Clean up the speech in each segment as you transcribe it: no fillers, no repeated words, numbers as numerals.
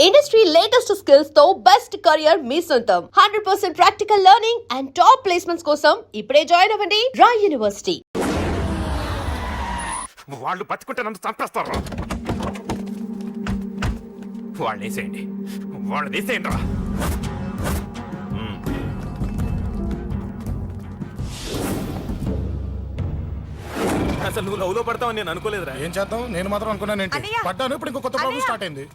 Industry latest skills తో best career మీ సొంతం 100% practical learning and top placements కోసం ఇప్పుడే జాయిన్ అవ్వండి రాయ్ యూనివర్సిటీ. వాళ్ళు బతుకుంటే నన్ను చంపేస్తారు. వాళ్ళు వేసేయండి, వాళ్ళు వేసేయండి రా. అసలు నువ్వు లవ్ లో పడతావని నేను అనుకోలేదురా. ఏం చేద్దాం, నేను మాత్రం అనుకున్నాను ఏంటి, అన్నయ్య! పడ్డాను. ఇప్పుడు ఇంకో కొత్త ప్రాబ్లం స్టార్ట్ అయింది.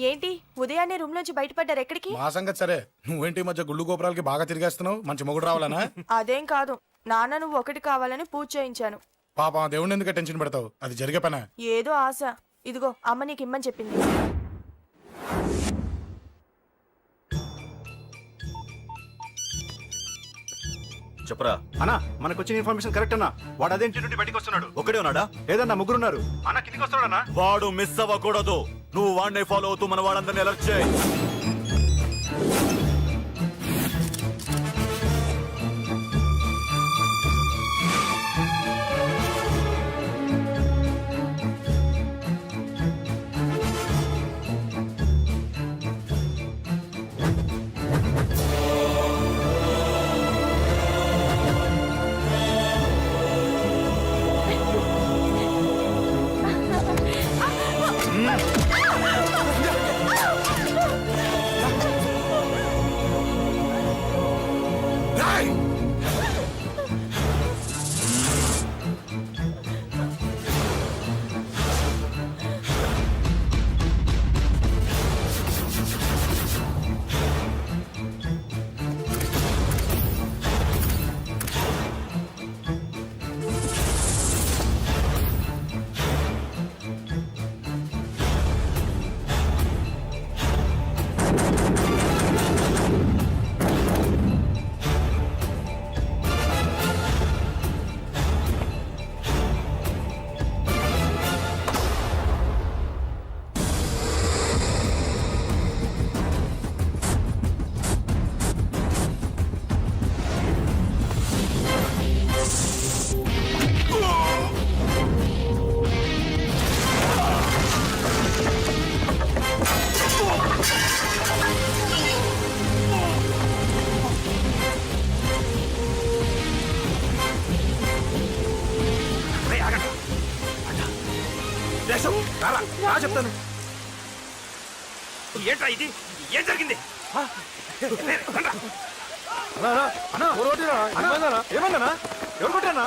ఏంటి ఉదయాన్నే రూమ్ నుంచి బయటపడ్డారు? ఎక్కడికి? మా సంగతి సరే, నువ్వేంటి ఈ మధ్య గుళ్ళు గోపురాలకి బాగా తిరిగేస్తున్నావు? మంచి మొగుడు రావాలనా? అదేం కాదు, నాన్న నువ్వు ఒకటి కావాలని పూజ చేయించాను. పాప దేవుడిని ఎందుకు టెన్షన్ పెడతావు? అది జరిగే పనా? ఏదో ఆశ. ఇదిగో అమ్మ నీకు ఇమ్మని చెప్పింది. చెప్పరా అన్నా, మనకు వచ్చిన ఇన్ఫర్మేషన్ కరెక్ట్ అన్నా. వాడు అదేంటి నుండి బయటికి వస్తున్నాడు. ఒకడే ఉన్నాడా? ఏదన్నా ముగ్గురున్నారు. అన్న కిందికి వస్తున్నాడన్నా. వాడు మిస్ అవ్వకూడదు. నువ్వు వాడిని ఫాలో అవుతూ మన వాళ్ళందరినీ అలర్ట్ చేయి. చెప్తాను. ఏంట్రా ఇది? ఏం జరిగింది? ఏమన్నా ఎవరు కొట్టానా?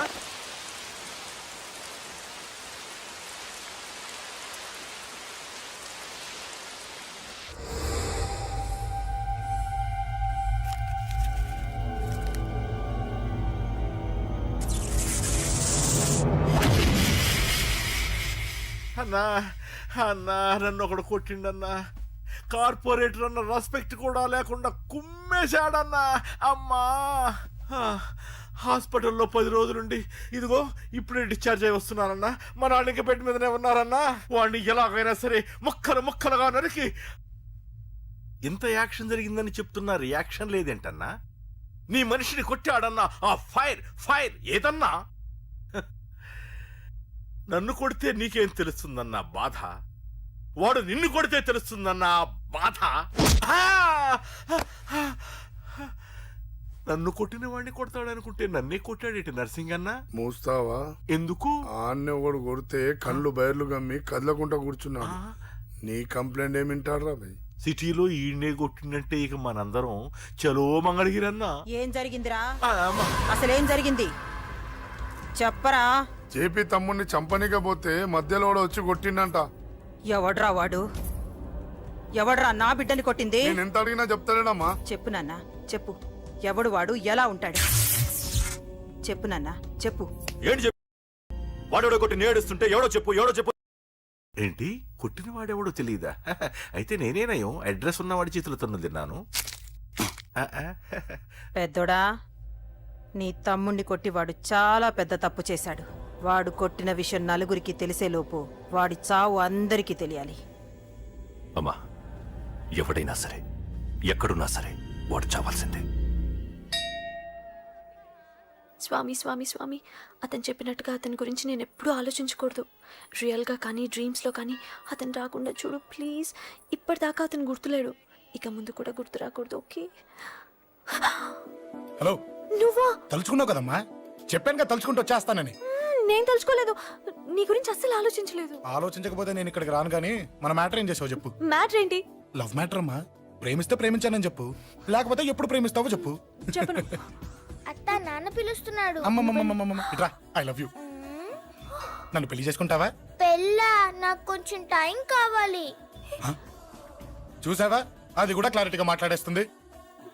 అన్నా అన్నా, నన్ను ఒకడు కొట్టిండన్నా. కార్పొరేటర్ అన్న రెస్పెక్ట్ కూడా లేకుండా కుమ్మేశాడన్నా. అమ్మా, హాస్పిటల్లో 10 రోజులుండి ఇదిగో ఇప్పుడే డిశ్చార్జ్ అయి వస్తున్నానన్నా. మా నాన్న ఇంకా బెడ్ మీదనే ఉన్నారన్నా. వాడిని ఎలాగైనా సరే ముక్కలు ముక్కలుగా నరికి. ఇంత యాక్షన్ జరిగిందని చెప్తున్నా, రియాక్షన్ లేదేంటన్నా? నీ మనిషిని కొట్టాడన్నా. ఆ ఫైర్ ఫైర్ ఏదన్నా? నన్ను కొడితే నీకేం తెలుస్తుందన్న బాధ, వాడు నిన్ను కొడితే తెలుస్తుందన్న బాధ. నన్ను కొట్టిన వాడిని కొడతాడనుకుంటే నన్నే కొట్టాడేటి నర్సింగన్న. మూస్తావా? ఎందుకు? ఆన్నే ఒకడు కొడితే కళ్ళు బయర్లు గమ్మి కదలకుండా కూర్చున్నాడు. నీ కంప్లైంట్ ఏమి వింటారా భయ్? సిటీలో ఈయనే కొట్టిందంటే ఇక మనందరం చలో మంగళగిరన్నా. ఏం జరిగిందిరా? అసలేం జరిగింది చెప్పరా? జేపీ తమ్ముడిని చంపనీకపోతే మధ్యలో వచ్చి కొట్టిండంట. ఎవడ్రా వాడు? ఎవడ్రా నా బిడ్డని కొట్టింది? నేను ఎంత అడిగినా చెప్తాడేనమ్మా. చెప్పు నాన్న, చెప్పు. ఎవడు వాడు? ఎలా ఉంటాడు? చెప్పు నాన్న, చెప్పు. ఏంటి చెప్పు? వాడెవడో కొట్టి నేడుస్తుంటే ఎవడో చెప్పు, ఎవడో చెప్పు. ఏంటి? కొట్టిన వాడెవడో తెలియదా? అయితే నేనేనయం అడ్రస్ ఉన్నవాడి చేతులు తన్ను తిన్నాను. పెద్దోడా, నీ తమ్ముణ్ణి కొట్టి వాడు చాలా పెద్ద తప్పు చేశాడు. వాడు కొట్టిన విషయం నలుగురికి తెలిసేలోపు వాడి చావు అందరికీ తెలియాలి. అమ్మా, ఎవడైనా సరే, ఎక్కడున్నా సరే వాడు చావాల్సిందే. స్వామి స్వామి స్వామి అతను చెప్పినట్టుగా అతని గురించి నేను ఎప్పుడూ ఆలోచించకూడదు. రియల్గా కానీ డ్రీమ్స్లో కానీ అతను రాకుండా చూడు ప్లీజ్. ఇప్పటిదాకా అతను గుర్తులేడు, ఇక ముందు కూడా గుర్తు రాకూడదు. ఓకే? హలో, నువ్వా? తలుచుకున్నావు కదమ్మా, చెప్పాను కదా తలుచుకుంటూ వచ్చేస్తానని. నేను తలుచుకోలేదు, నీ గురించి అస్సలు ఆలోచించలేదు. ఆలోచించకపోతే నేను ఇక్కడికి రాను కానీ మన మ్యాటర్ ఏం చేసావు చెప్పు. మ్యాటర్ ఏంటి? లవ్ మ్యాటర్ అమ్మా. ప్రేమిస్తే ప్రేమించానని చెప్పు, లేకపోతే ఎప్పుడు ప్రేమిస్తావో చెప్పు. చెప్పను. అత్త నాన్న పిలుస్తున్నాడు. అమ్మమ్మమ్మమ్మమ్మ ఇట్రా, ఐ లవ్ యూ. నన్ను పెళ్లి చేసుకుంటావా? పెళ్ళా? నాకు కొంచెం టైం కావాలి. చూసావా, అది కూడా క్లారిటీగా మాట్లాడేస్తుంది.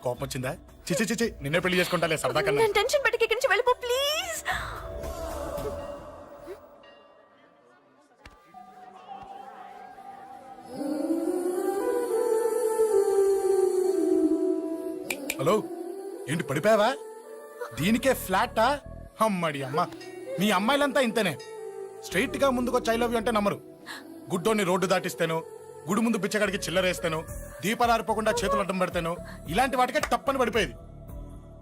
కోపం వచ్చిందా? చిచి చిచి, నిన్నే పెళ్లి చేసుకుంటాలే సరదా కన్నా. నేను టెన్షన్ పెట్టి ఇక్కడి నుంచి వెళ్ళిపో ప్లీజ్. హలో, ఏంటి పడిపోయావా? దీనికే ఫ్లాటా? అమ్మడి అమ్మ, మీ అమ్మాయిలంతా ఇంతనే. స్ట్రైట్ గా ముందుకొచ్చి ఐ లవ్ యూ అంటే నమ్మరు. గుడ్డోని రోడ్డు దాటిస్తాను, గుడి ముందు బిచ్చగాడికి చిల్లరేస్తాను, దీపాలు ఆరిపోకుండా చేతులు అడ్డం పెడతాను, ఇలాంటి వాటికే తప్పని పడిపోయేది.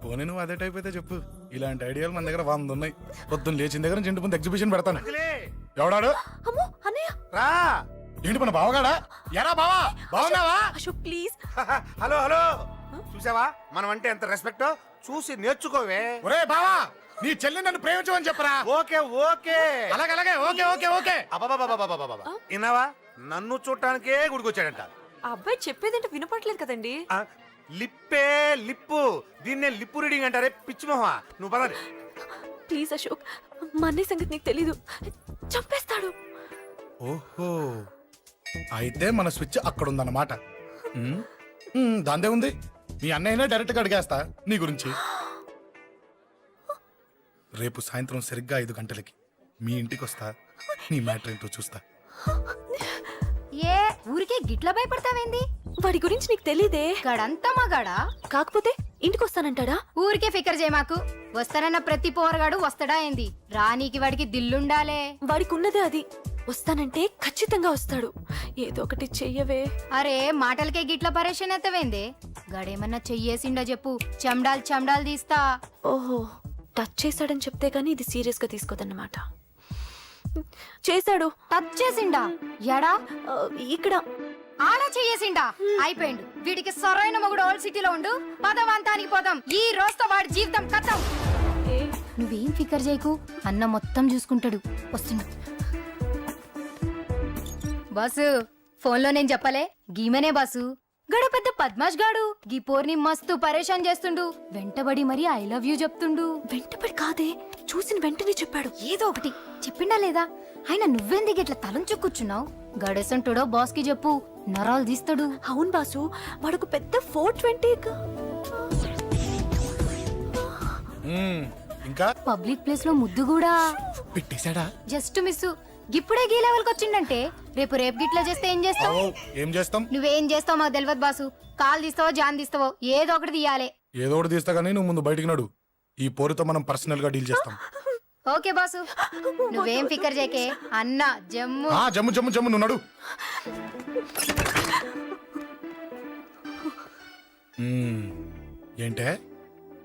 పోనీ నువ్వు అదే టైప్ అయితే చెప్పు. ఇలాంటి ఐడియాలు మన దగ్గర 100 ఉన్నాయి. పొద్దున్న లేచిన దగ్గర ఇంటి ముందు ఎగ్జిబిషన్ పెడతాను. ఎవడాడు? అమ్మో అన్నయ్య. రా. ఏంటి మన బావగాడా? ఎరా బావా, బావున్నావా? అశోక్ ప్లీజ్. హలో హలో, చూసావా మనం అంటే ఎంత రెస్పెక్ట్? చూసి నేర్చుకోవే. ఒరే బావా, నీ చెల్లి నన్ను ప్రేమించమని చెప్పరా. ఓకే ఓకే, అలాగే అలాగే, ఓకే ఓకే ఓకే. అబాబాబాబాబాబాబా, విన్నావా? నన్ను చూడటానికే గుడికొచ్చాడంట. ఆ అబ్బాయి చెప్పేదంటే వినపడలేదు కదండి. ఆ, లిప్పే లిప్పు, దీన్నే లిప్పు రీడింగ్ అంటారే పిచ్చి మొహ. నువ్వు పదండి. ప్లీజ్ అశోక్, మా అన్నయ్య సంగతి నీకు తెలీదు, చంపేస్తాడు. ఓహో, అయితే మన స్విచ్ అక్కడ ఉందన్నమాట. దాందే ఉంది, మీ అన్నయ్యనే డైరెక్ట్ గా అడిగేస్తా నీ గురించి. రేపు సాయంత్రం సరిగ్గా 5 గంటలకి మీ ఇంటికి వస్తా, నీ మ్యాటర్ ఏంటో చూస్తా. ఏ ఊరికే గిట్ల భయపడతావేంది? వాడి గురించి నీకు తెలీదే. గడంతా మగాడా? కాకపోతే ఇంటికి వస్తానంటాడా? ఊరికే ఫికర్ చేయమాకు. వస్తానన్న ప్రతి పోరగాడు వస్తాడా ఏంది? రానీకి వాడికి దిల్లుండాలే. వాడికి ఉన్నదే అది. వస్తానంటే ఖచ్చితంగా వస్తాడు. ఏదో ఒకటి చెయ్యవే. అరే మాటలకే గిట్ల పరేషన్ ఎత్తవేంది? గడేమన్నా చెయ్యేసిండో చెప్పు, చెమ్డాల్ చెమ్డాల్ తీస్తా. ఓహో, టచ్ చేశాడని చెప్తే గానీ ఇది సీరియస్ గా తీసుకోదన్నమాట. చేశాడు. టచ్ చేసిండా? ఎడా? ఇక్కడ. ఆడా చెయ్యేసిండా? అయిపోయిండు. వీడికి సరైన మొగుడు ఓల్డ్ సిటీలో ఉండు. పదవంతానికి పోదాం. ఈ రోజుతో వాడి జీవితం కథం. నువ్వేం ఫికర్ చేయకు, అన్న మొత్తం చూసుకుంటాడు. వస్తున్నా బాసు. ఫోన్లో నేను చెప్పలే, గీమనే బాసు. గడ పెద్ద పద్మాష్ గాడు గీ పోర్ని మస్తు పరేషాన్ చేస్తుండు. వెంటబడి మరి ఐ లవ్ యూ చెప్తుండు. వెంటపడి కాదే, చూసిన వెంటనే చెప్పాడు. ఏదో ఒకటి చెప్పిండా లేదా? ఆయన నువ్వెందుకు ఇట్లా తలంచు కూర్చున్నావు? గడేసంటుడో బాస్ కి చెప్పు, నరాలు తీస్తాడు. అవును బాసు, వాడుకు పెద్ద 420. ఇంకా పబ్లిక్ ప్లేస్ లో ముద్దు కూడా పెట్టేశాడా? Just miss. ఇప్పుడే గీ లెవెల్కి వచ్చిండంటే రేపు గిట్లా చేస్తే ఏం చేస్తావు? ఏం చేస్తాం? నువ్వేం చేస్తావు మాకు తెలియదు బాసు. కాల్ తీస్తావో జాన్ తీస్తావో ఏదో ఒకటి తీయాలి. ఏదో ఒకటి తీస్తా గానీ నువ్వు ముందు బయటికి నడు. ఈ పోరుతో మనం పర్సనల్ గా డీల్ చేస్తాం. ఓకే బాసు, నువ్వేం ఫికర్ చేకే. అన్న జమ్ము. జమ్ము జమ్ము జమ్ము, నువ్వు నడు. ఏంటే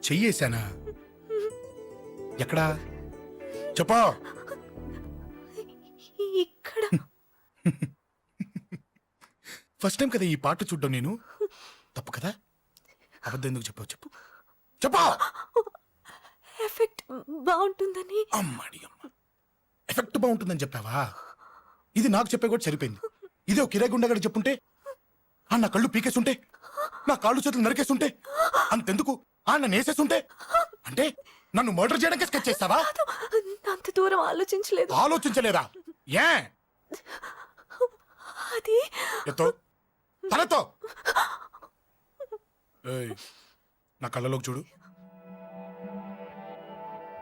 చెయ్యేశానా? ఎక్కడా చెప్పా? ఇక్కడ. ఫస్ట్ టైం కదా ఈ పాట చూడ్డం నేను. తప్పు కదా? అబద్ధం ఎందుకు చెప్పావు చెప్పు చెప్పా. ఎఫెక్ట్ బాగుంటుందని. అమ్మడి అమ్మ, ఎఫెక్ట్ బాగుంటుందని చెప్పావా? ఇది నాకు చెప్పే కూడా సరిపోయింది. ఇదే ఒక కిరాయి గుండెగాడు చెప్పుంటే, నా కళ్ళు పీకేస్తుంటే, నా కాళ్ళు చేతులు నరికేస్తుంటే, అంతెందుకు నన్ను వేసేస్తుంటే, అంటే నన్ను మర్డర్ చేయడానికి స్కెచ్ చేస్తావా? అంత దూరం ఆలోచించలేదు. ఆలోచించలేదా? ఏ అది ఎత్తో తలతో. ఏయ్, నా కళ్ళలోకి చూడు.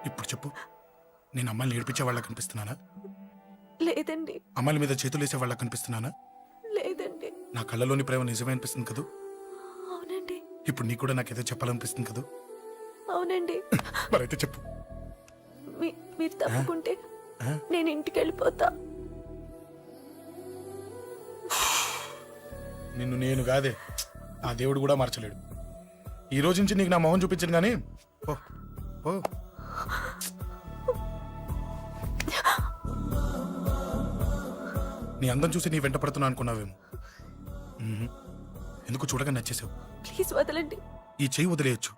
ఇప్పుడు చెప్పు, నేను అమ్మాయిని ఏడిపించే వాళ్ళకి కనిపిస్తున్నానా? లేదండి. అమ్మాయిల మీద చేతులు వేసే వాళ్ళకి కనిపిస్తున్నానా? లేదండి. నా కళ్ళలోని ప్రేమ నిజమే అనిపిస్తుంది కదూ? అవునండి. ఇప్పుడు నీకు కూడా నాకేదో చెప్పాలనిపిస్తుంది కదూ? అవునండి. మరైతే చెప్పు. మీరు తప్పుకుంటే నేను ఇంటికి వెళ్ళిపోతా. నిన్ను నేను కాదే, ఆ దేవుడు కూడా మార్చలేడు. ఈ రోజు నుంచి నీకు నా మొహం చూపించను కానీ. ఓ ఓ నీ అందం చూసి నీ వెంట పడుతున్నా అనుకున్నావేమో. మ్మ్. ఎందుకు చూడగా నచ్చేసావు. ప్లీజ్ వదలండి. ఈ చెయ్యి వదిలేయచ్చు,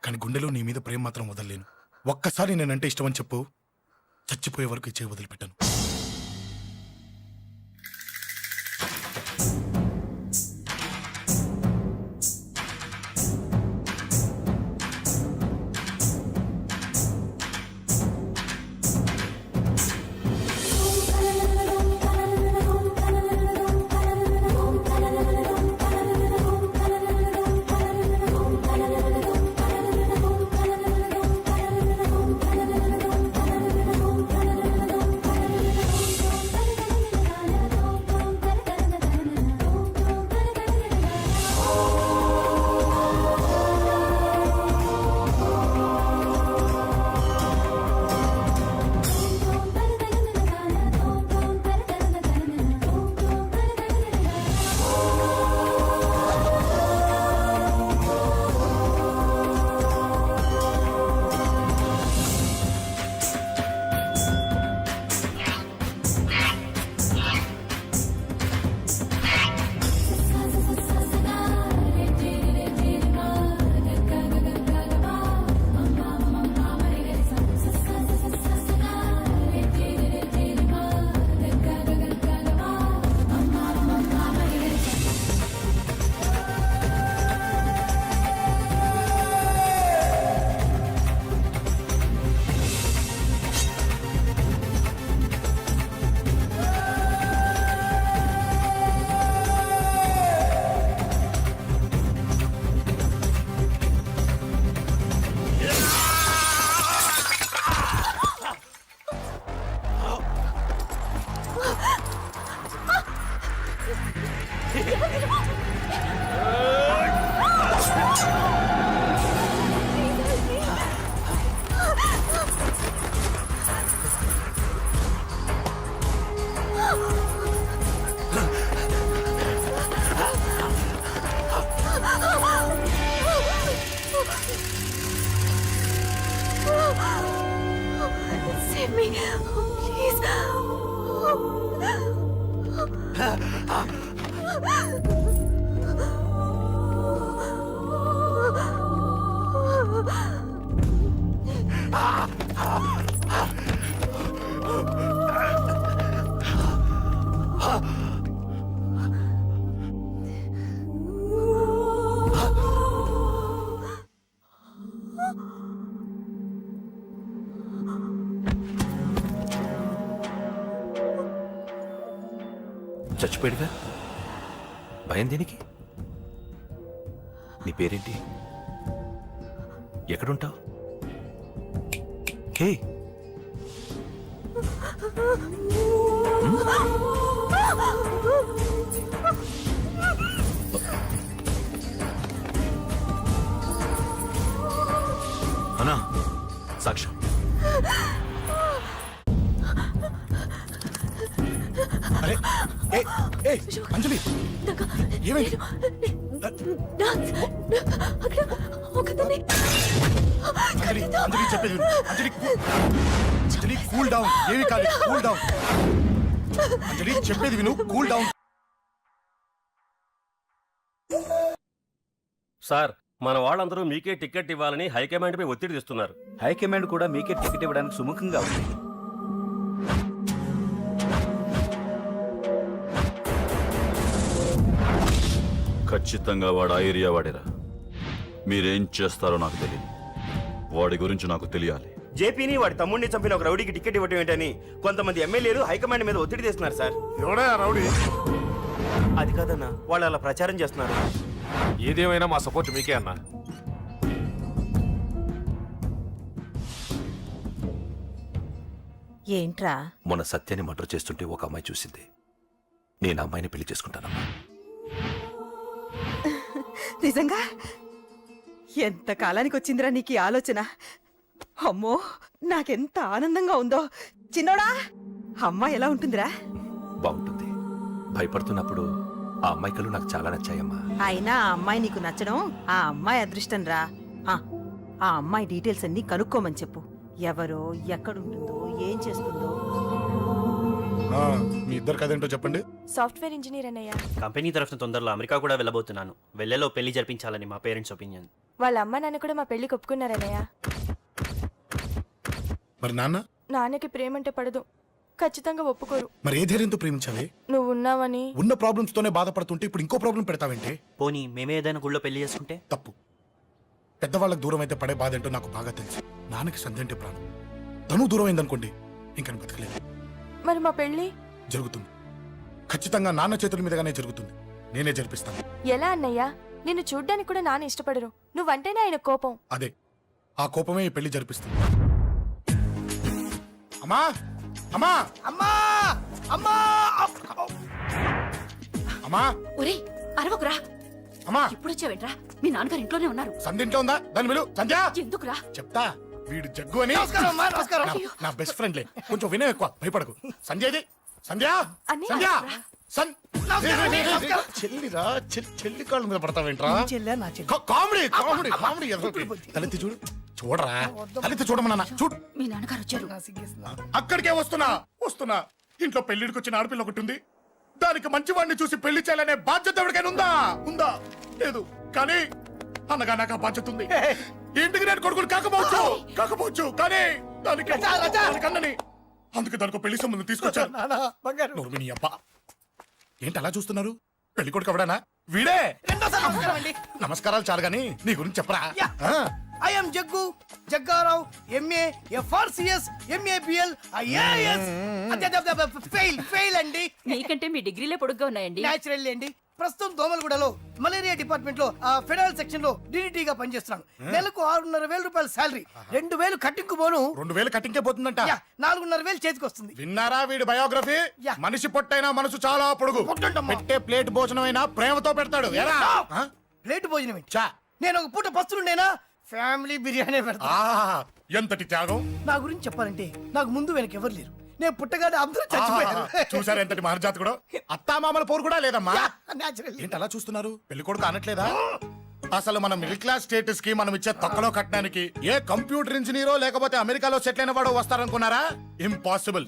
కానీ గుండెలో నీ మీద ప్రేమ మాత్రం వదలలేను. ఒక్కసారి నేనంటే ఇష్టమని చెప్పు, చచ్చిపోయే వరకు ఈ చెయ్యి వదిలిపెట్టాను. Save me, please. చచ్చిపోయాడుగా, భయం దేనికి? నీ పేరేంటి? ఎక్కడుంటావు? హే, అన్నా సాక్ష్యం. అరే ఏ ఏ అంజలి, ఏమైంది? అంజలి అంజలి చెప్పేది విను. అంజలి అంజలి కూల్ డౌన్. ఏమి కాలేదు, కూల్ డౌన్. అంజలి చెప్పేది విను, కూల్ డౌన్. సార్, మన వాళ్ళందరూ మీకే టికెట్ ఇవ్వాలని హైకమాండ్ పై ఒత్తిడి తెస్తున్నారు. హైకమాండ్ కూడా మీకే టికెట్ ఇవ్వడానికి సుముఖంగా ఉంది. ఖచ్చితంగా వాడు ఆ ఏరియా వాడేరా. మీరేం చేస్తారో నాకు తెలియదు, వాడి గురించి నాకు తెలియాలి. జేపీని వాడి తమ్ముడిని చంపిన ఒక రౌడీకి టికెట్ ఇవ్వటం ఏంటని కొంతమంది ఎమ్మెల్యేలు హైకమాండ్ మీద ఒత్తిడి తెస్తున్నారు సార్. ఎవడా రౌడీ? అది కాదన్నా, వాళ్ళు అలా ప్రచారం చేస్తున్నారు. ఏదేమైనా మా సపోర్ట్ మీకే అన్నా. ఏంట్రా? మొన్న సత్యాన్ని మర్డర్ చేస్తుంటే ఒక అమ్మాయి చూసింది. నేను అమ్మాయిని పెళ్లి చేసుకుంటానమ్మా. నిజంగా? ఎంత కాలానికి వచ్చిందిరా నీకు ఈ ఆలోచన? అమ్మో, నాకెంత ఆనందంగా ఉందో. చిన్నోడా, అమ్మాయి ఎలా ఉంటుందిరా? బాగుంటుంది. భయపడుతున్నప్పుడు ఆ అమ్మాయి కళ్ళు నాకు చాలా నచ్చాయమ్మా. అయినా ఆ అమ్మాయి నీకు నచ్చడం ఆ అమ్మాయి అదృష్టం రా. ఆ అమ్మాయి డీటెయిల్స్ అన్ని కనుక్కోమని చెప్పు. ఎవరో, ఎక్కడుంటుందో, ఏం చేస్తుందో. ఆ, మీ ఇద్దరు కదేంటో చెప్పండి. సాఫ్ట్వేర్ ఇంజనీర్ అన్నయ్య. కంపెనీ తరఫున తొందరలో అమెరికా కూడా వెళ్ళబోతున్నాను. వెళ్ళేలో పెళ్లి జరిపించాలని మా పేరెంట్స్ ఒపీనియన్. వాళ్ళ అమ్మ నాన్న కూడా మా పెళ్లికి ఒప్పుకున్నారన్నయ్య. మరి నాన్న? నాన్నకి ప్రేమ అంటే పడదు, ఖచ్చితంగా ఒప్పుకోరు. మరి ఏ ధైర్యంతో ప్రేమించావే? నువ్వు ఉన్నావని. ఉన్న ప్రాబ్లమ్స్ తోనే బాధపడుతుంటే ఇప్పుడు ఇంకో ప్రాబ్లం పెడతావేంటే? పోనీ మేమే ఏదైనా గుళ్ళో పెళ్లి చేసుకుంటే? తప్పు. పెద్దవాళ్ళకి దూరం అయితే పడే బాధ ఏంటో నాకు బాగా తెలుసు. నాన్నకి సంధ్య అంటే ప్రాణం. తను దూరం అయిందనుకోండి ఇంకా నేను బతకలేదు. మరి మా పెళ్లి జరుగుతుంది. ఖచ్చితంగా నాన్న చేతుల మీదగానే జరుగుతుంది. నేనే జరిపిస్తాను. ఎలా అన్నయ్య? నిన్ను చూడ్డానికి కూడా నాన్న ఇష్టపడరు, నువ్వంటేనే ఆయన కోపం. అదే ఆ కోపమే ఈ పెళ్లి జరిపిస్తుంది. అమ్మా అమ్మా అమ్మా అమ్మా అమ్మా ఒరే అరవకురా, అమ్మా ఇప్పుడు వచ్చావేంట్రా? మీ నాన్నగారు ఇంట్లోనే ఉన్నారు. సంధ్య ఇంట్లో ఉందా? దాని విలు. సంధ్య ఎందుకురా? చెప్తా. వీడు జగ్గు అని నా బెస్ట్ ఫ్రెండ్లే. కొంచెం వినయం ఎక్కువ, భయపడకు. సంధ్యది. సంధ్య అన్నయ్య. సంధ్య చెల్లిరా, చెల్లి కాళ్ళ మీద పడతావేంట్రా? Comedy comedy comedy. తలెత్తి చూడు. చూడరా, తలెత్తి చూడమన్నా. చూడు. మీ నాన్నగారు వచ్చారు. అక్కడికే వస్తున్నా వస్తున్నా. ఇంట్లో పెళ్లిడికి వచ్చిన ఆడపిల్ల ఒకటి ఉంది. దానికి మంచి వాడిని చూసి పెళ్లి చేయాలనే బాధ్యత ఎవరికైనా ఉందా? ఉందా? లేదు. కానీ అనగా నాకు ఆ బాధ్యత ఉంది. ఇంటికి నేను కొడుకుని కాకపోవచ్చు కానీ దానికి అన్నని. అందుకే దానికి పెళ్లి సంబంధం తీసుకొచ్చాను. నోర్మిని అబ్బా. ఏంటి అలా చూస్తున్నారు? పెళ్లి కొడుకు ఎవడానా? వీడే. నమస్కారాలు చాలు గాని నీ గురించి చెప్పరా. I'm Jaggu Jaggarao, MA FRCS, MABL, IAS. Fail అండి. మీకంటే మీ డిగ్రీలే పొడుగ్గా ఉన్నాయండి. న్యాచురల్ అండి. ప్రస్తుతం దోమలగూడలో మలేరియా డిపార్ట్మెంట్ లో ఫెడరల్ సెక్షన్ లో DDT గా పనిచేస్తున్నాను. నెలకు 6,500 రూపాయల శాలరీ, 2,000 కట్టింకు పోను. 2,000 కట్టింకే పోతుందంట. 4,500 చేతికి వస్తుంది. విన్నారా వీడి బయోగ్రఫీ? మనిషి పొట్టైనా మనసు చాలా పొడుగు. పెట్టే ప్లేట్ భోజనం అయినా ప్రేమతో పెడతాడు. ఎరా? ప్లేట్ భోజనం ఏంటి? నేను ఒక పూట పస్తులుండేనా? ఫ్యామిలీ బిర్యానీ పెడతా. ఎంతటి త్యాగం! నా గురించి చెప్పాలంటే నాకు ముందు వెనక ఎవరు లేరు. నేను పుట్టగానే అందరూ చచ్చిపోయారు. చూసారు ఎంతటి మహర్జాత్ కూడా. అత్తామామల పోరు కూడా లేదమ్మా. న్యాచురల్. ఏంటి అలా చూస్తున్నారు? పెళ్లి కొడుకు అనట్లేదా? అసలు మన మిడిల్ క్లాస్ స్టేటస్ కి మనం ఇచ్చే తొక్కలో కట్టడానికి ఏ కంప్యూటర్ ఇంజనీరో లేకపోతే అమెరికాలో సెటిల్ అయిన వాడు వస్తారనుకున్నారా? ఇంపాసిబుల్.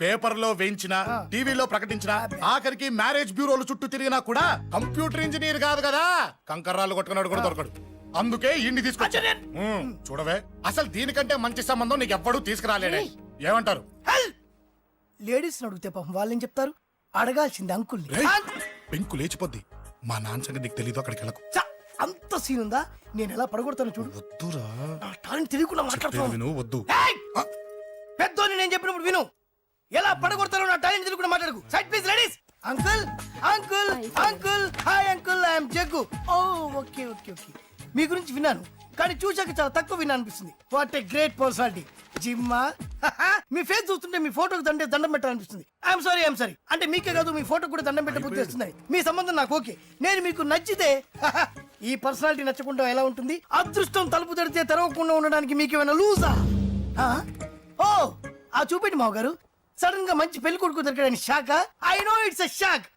పేపర్ లో వేయించిన, టీవీలో ప్రకటించిన, ఆఖరికి మ్యారేజ్ బ్యూరోలు చుట్టూ తిరిగినా కూడా కంప్యూటర్ ఇంజనీర్ కాదు కదా. కంకర్రాలు కొట్టుకున్నాడు కూడా దొరకడు. అందుకే ఇండి తీసుకొచ్చా. చూడవే, అసలు దీనికంటే మంచి సంబంధం నీకు ఎవ్వడూ తీసుకురాలేడే. ఏమంటారు? లేడీస్ అడిగితే పాపం వాళ్ళేం చెప్తారు? అడగాల్సింది అంకుల్. పెంకు లేచిపోద్ది. మా నాన్న సంగతి నీకు తెలీదు. అక్కడికి వెళ్ళకు. అంత సీన్ ఉందా? నేను ఎలా పడగొడతాను చూడు. వద్దురా. టాలెంట్ తెలియకుండా మాట్లాడుతున్నాను. విను. వద్దు. పెద్దోని నేను చెప్పినప్పుడు విను. ఎలా పడగొడతారో నా టాలెంట్ తెలియకుండా మాట్లాడకు. Side please ladies. Uncle uncle uncle. Hi uncle, I'm Jaggu. Oh okay okay okay. మీ గురించి విన్నాను కానీ చూశాక చాలా తక్కువ విన్నా అనిపిస్తుంది. What a great personality. జిమ్మా. మీ ఫేస్ చూస్తుంటే మీ ఫోటోకి దండం పెట్టాలనిపిస్తుంది. ఐఎమ్ సారీ అంటే మీకే కాదు, మీ ఫోటో కూడా దండం పెట్టే బుద్ధి వస్తుంది. మీ సంబంధం నాకు ఓకే. నేను మీకు నచ్చితే ఈ పర్సనాలిటీ నచ్చకుండా ఎలా ఉంటుంది? అదృష్టం తలుపు తడితే తెరవకుండా ఉండడానికి మీకేమైనా లూజా? ఓ ఆ చూపెట్టి మావ గారు. సడన్ గా మంచి పెళ్లి కొడుకు దొరికాడని shock. I know it's a shock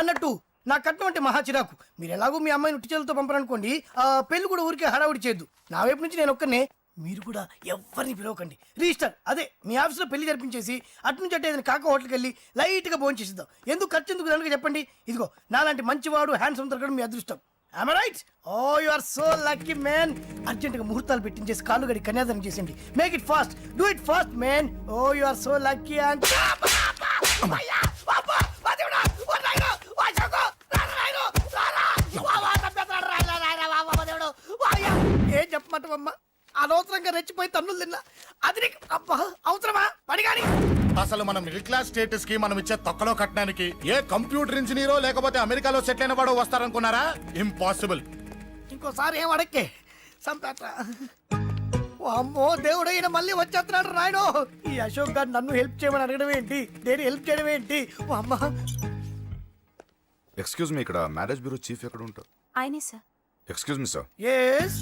అన్నట్టు నా కట్నం అంటే మహా చిరాకు. మీరు ఎలాగో మీ అమ్మాయిని ఉట్టిచేలతో పంపరనుకోండి, పెళ్లి కూడా ఊరికే హడావుడి చేయొద్దు. నా వైపు నుంచి నేను ఒక్కనే. మీరు కూడా ఎవరిని పిలవకండి. రిజిస్టర్ అదే మీ ఆఫీస్లో పెళ్లి జరిపించేసి అటు నుంచి అంటే ఏదైనా కాక హోటల్కి వెళ్ళి లైట్గా భోజనం చేసిద్దాం. ఎందుకు ఖర్చు ఎందుకు కనుక చెప్పండి. ఇదిగో నాలాంటి మంచివాడు హ్యాండ్సమ్ దొరకడం మీ అదృష్టం. Am I right? Oh, you are so lucky, man. అర్జెంటుగా ముహూర్తాలు పెట్టించేసి కాళ్ళు గడి కన్యాదానం చేసేయండి. Make it fast. Do it fast, man. Oh, you are so lucky. ఏం చెప్పమంటావమ్మా? అనవసరంగా రెచ్చిపోయి తన్నులు తిన్నా. అది నీకు అబ్బా అవసరమా? పడిగాని. అసలు మన మిడిల్ క్లాస్ స్టేటస్ కి మనం ఇచ్చే తొక్కలో కట్టడానికి ఏ కంప్యూటర్ ఇంజనీరో లేకపోతే అమెరికాలో సెటిల్ అయిన వాడు వస్తారనుకున్నారా? ఇంపాసిబుల్. ఇంకోసారి ఏం అడక్కే సంపేట. అమ్మో దేవుడు, ఈయన మళ్ళీ వచ్చేస్తున్నాడు రాయడు. ఈ అశోక్ గారు నన్ను హెల్ప్ చేయమని అడగడం ఏంటి? నేను హెల్ప్ చేయడం ఏంటి? అమ్మా. ఎక్స్క్యూజ్ మీ, ఇక్కడ మ్యారేజ్ బ్యూరో చీఫ్ ఎక్కడ ఉంటారు? ఆయనే sir. Excuse me sir. Yes.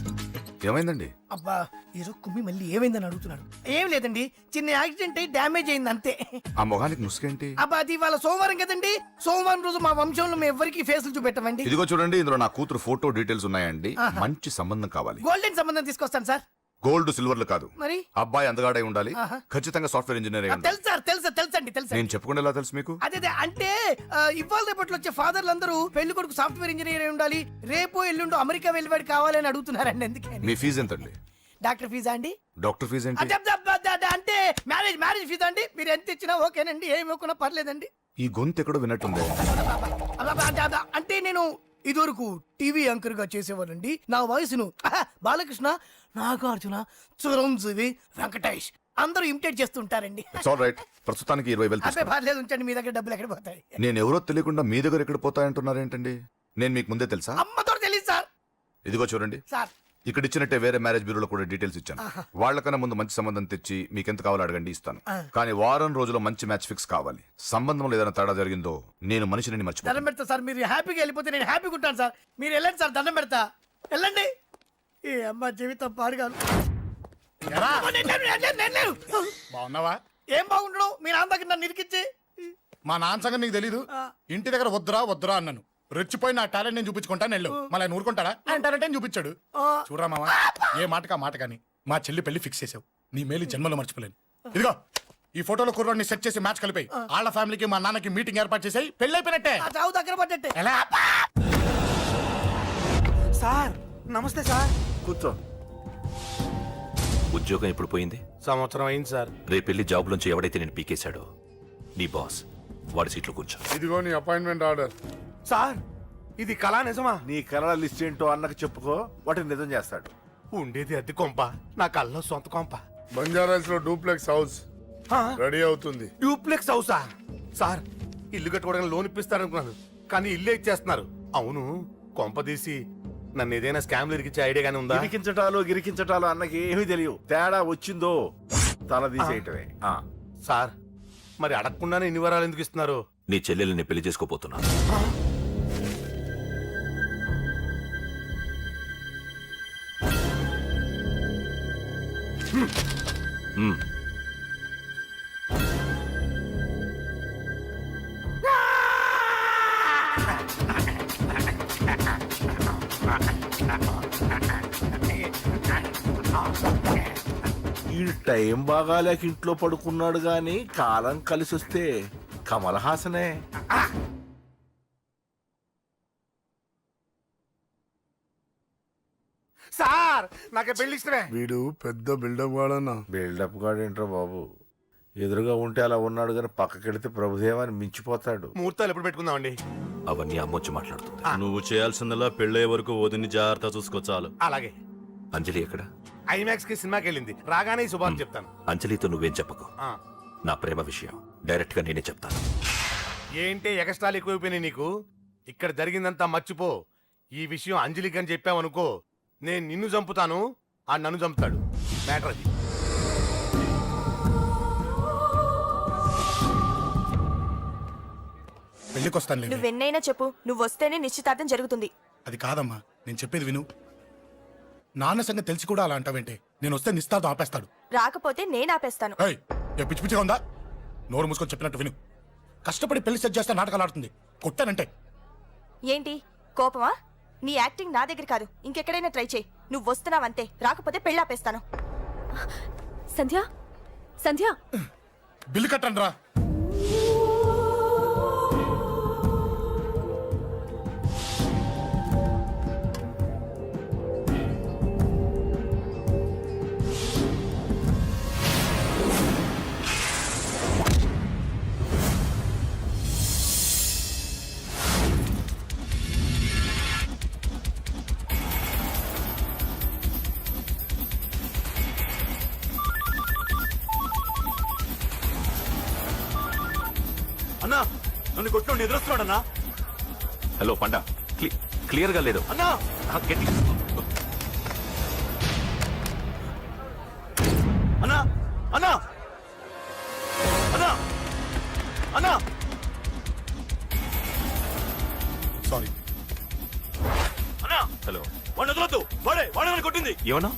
ఏమైందండి? అబ్బా ఈరోజు కుమ్మి మళ్ళీ ఏమైందని అడుగుతున్నాడు. ఏం లేదండి, చిన్న యాక్సిడెంట్ అయి డ్యామేజ్ అయింది అంతే. ఆ మొగానికి ముసుకేంటి? అబ్బా అది ఇవాళ సోమవారం కదండి. సోమవారం రోజు మా వంశంలో మేము ఎవరికి ఫేసులు చూపెట్టమండి. ఇదిగో చూడండి, ఇందులో నా కూతురు ఫోటో డీటెయిల్స్ ఉన్నాయండి. మంచి సంబంధం కావాలి. గోల్డెన్ సంబంధం తీసుకొస్తాను సార్. గోల్డ్ సిల్వర్లు కాదు. మరి అబ్బాయి అందగాడై ఉండాలి, ఆహా. ఖచ్చితంగా సాఫ్ట్వేర్ ఇంజనీర్ అయి ఉండాలి. తెలుసు సార్, తెలుసండి తెలుసండి. నేను చెప్పకుండా ఎలా తెలుసు మీకు? అదే అంటే ఇవాళ రేపట్లో వచ్చే ఫాదర్లు అందరూ పెళ్లి కొడుకు సాఫ్ట్వేర్ ఇంజనీర్ అయి ఉండాలి, రేపు ఎల్లుండు అమెరికా వెళ్ళివాడు కావాలని అడుగుతున్నారండి. ఎందుకని? మీ ఫీజు ఎంతండి? డాక్టర్ ఫీజా అండి? డాక్టర్ ఫీజు ఏంటి? అంటే మ్యారేజ్ ఫీజా అండి? మీరు ఎంత ఇచ్చినా ఓకేనండి, ఏమి ఇవ్వకున్నా పర్లేదండి. ఈ గొంతు ఎక్కడో విన్నట్టుంది. అంటే నేను ఇదివరకు టీవీ యాంకర్ గా చేసేవాళ్ళండి. నా వయసును బాలకృష్ణ, నాగార్జున, చిరంజీవి, వెంకటేష్ అందరూ ఇమిటేట్ చేస్తుంటారండి. It's all right. ప్రస్తుతానికి 20,000 అబ్బే తీసుకో. పర్లేదు, ఉంచండి. మీ దగ్గర డబ్బులు ఎక్కడ పోతాయి? నేను ఎవరో తెలియకుండా మీ దగ్గర ఎక్కడ పోతాయంటున్నారేంటండి? నేను మీకు ముందే తెలుసా? అమ్మతో తెలియదు సార్. ఇదిగో చూడండి, సార్ ఇక్కడ ఇచ్చినట్టే వేరే మ్యారేజ్ బ్యూరోలో కూడా డీటెయిల్స్ ఇచ్చాను. వాళ్ళకన్నా ముందు మంచి సంబంధం తెచ్చి మీకు ఎంత కావాలో అడగండి, ఇస్తాను. కానీ వారం రోజుల్లో మంచి మ్యాచ్ ఫిక్స్ కావాలి. సంబంధంలో ఏదైనా తేడా జరిగిందో నేను మనిషిని మర్చిపోతాను. దండం పెడతా సార్. మీరు హ్యాపీగా వెళ్ళిపోతే నేను హ్యాపీగా ఉంటాను సార్. మీరు వెళ్ళండి సార్, దండం పెడతా. వెళ్ళండి. ఈ అమ్మ జీవితం పాడుగాను. ఎరా, నేను లేను. బాగున్నావా? ఏం బాగుండడం? మీ నాన్న దగ్గర నన్ను ఇరికిచ్చి. మా నాన్న సంగతి నీకు తెలీదు. ఇంటి దగ్గర వద్దురా అన్నాను. రెచ్చిపోయి నా టాలెంట్ నేను చూపించుకుంటాను వెళ్ళు. మళ్ళీ ఆయన ఊరుకుంటాడా? ఆయన టాలెంట్ అని చూపించాడు. చూడరా మావా, ఏ మాటకా మాట కానీ మా చెల్లి పెళ్లి ఫిక్స్ చేసావు. నీ మేలు జన్మలో మర్చిపోలేను. ఇదిగో ఈ ఫోటోలో కుర్రాన్ని సెట్ చేసి మ్యాచ్ కలిపాయి. వాళ్ళ ఫ్యామిలీకి మా నాన్నకి మీటింగ్ ఏర్పాటు చేసాయి. పెళ్లి అయిపోయినట్టే. ఆ చావు దగ్గర పడ్డట్టే. ఎలా? సార్ నమస్తే సార్. కూర్చో. ఉద్యోగం ఎప్పుడు పోయింది? సంవత్సరం అయింది సార్. రేపెళ్ళి జాబ్ నుంచి ఎవడైతే నేను పీకేశాడో నీ బాస్ వాడి సీట్లో కూర్చో. ఇదిగో నీ అపాయింట్మెంట్ ఆర్డర్. సార్ ఇది కళా నిజమా? నీ కలల లిస్ట్ ఏంటో అన్నకు చెప్పుకో, వాటిని నిజం చేస్తాడు. ఉండేది అద్దె కొంప, నా కళ్ళలో సొంత కొంప. బంజారాస్ లో డూప్లెక్స్ హౌస్ రెడీ అవుతుంది. డూప్లెక్స్ హౌసా? సార్ ఇల్లు కట్టుకోవడానికి లోన్ ఇప్పిస్తారనుకున్నాను, కానీ ఇల్లే ఇచ్చేస్తున్నారు. అవును, కొంప తీసి నన్ను ఏదైనా స్కామ్ ఇరికిచ్చే ఐడియా గానీ ఉందా? గిరికించటాలు అన్నకి ఏమీ తెలియవు. తేడా వచ్చిందో తల తీసేయటమే. సార్ మరి అడగకుండానే ఇన్ని వరాలు ఎందుకు ఇస్తున్నారు? నీ చెల్లెల్ని పెళ్లి చేసుకోపోతున్నా. ఈ టైం బాగాలేక ఇంట్లో పడుకున్నాడు గాని కాలం కలిసి వస్తే కమల్ హాసనే. సార్ నాకే పెళ్లి ఇష్టమే. వీడు పెద్ద బిల్డప్ వాడన్నా. బిల్డప్ గాడేంట్రా బాబు, ఎదురుగా ఉంటే అలా ఉన్నాడు గాని పక్కకెడితే ప్రభుదేవాన్ని మించిపోతాడు. ముహూర్తాలు ఎప్పుడు పెట్టుకుందామండి? అవన్నీ అమ్మొచ్చి మాట్లాడుతుంది. నువ్వు చేయాల్సిందలా పెళ్ళే వరకు వదిని జాగ్రత్త చూసుకో చాలు. అలాగే. అంజలి ఎక్కడ? ఐమాక్స్ కి సినిమాకి వెళ్ళింది, రాగానే ఈ శుభాన్ని చెప్తాను. అంజలితో నువ్వేం చెప్పకు. ఆ. నా ప్రేమ విషయం డైరెక్ట్ గా నేనే చెప్తాను. ఏంటి ఎగస్ట్రాలు ఎక్కువైపోయినాయి నీకు? ఇక్కడ జరిగిందంతా మర్చిపో. ఈ విషయం అంజలికి అని చెప్పావనుకో, నేను నిన్ను చంపుతాను, ఆ నన్ను చంపుతాడు. మ్యాటర్ అది. పెళ్లికి వస్తాను. నువ్వెన్నైనా చెప్పు, నువ్వు వస్తేనే నిశ్చితార్థం జరుగుతుంది. అది కాదమ్మా, నేను చెప్పేది విను. నాన్న సంగతి తెలిసి కూడా అలా అంటావేంటే? నేను వస్తే నిస్తాతో ఆపేస్తాడు. రాకపోతే నేను ఆపేస్తాను. ఏయ్, ఏ పిచ్చి పిచ్చిగా ఉందా? నోరు మూసుకొని చెప్పినట్టు విను. కష్టపడి పెళ్లి సెట్ చేస్తే నాటకాలు ఆడుతుంది. కొట్టానంటే ఏంటి కోపమా? నీ యాక్టింగ్ నా దగ్గర కాదు, ఇంకెక్కడైనా ట్రై చేయి. నువ్వు వస్తున్నావంతే, రాకపోతే పెళ్ళి ఆపేస్తాను. సంధ్య, సంధ్య, బిల్లు కట్టండి రా. అన్నా నన్ను కొట్టు ఎదురొస్తున్నాడన్నా. హలో పండా, క్లియర్ గా లేదు అన్నా. గట్టి అన్నా, అన్నా, అన్నా, అన్నా. సారీ. హలో, వాడిని వదలొద్దు. వాడే కొట్టింది. ఏమన్నా?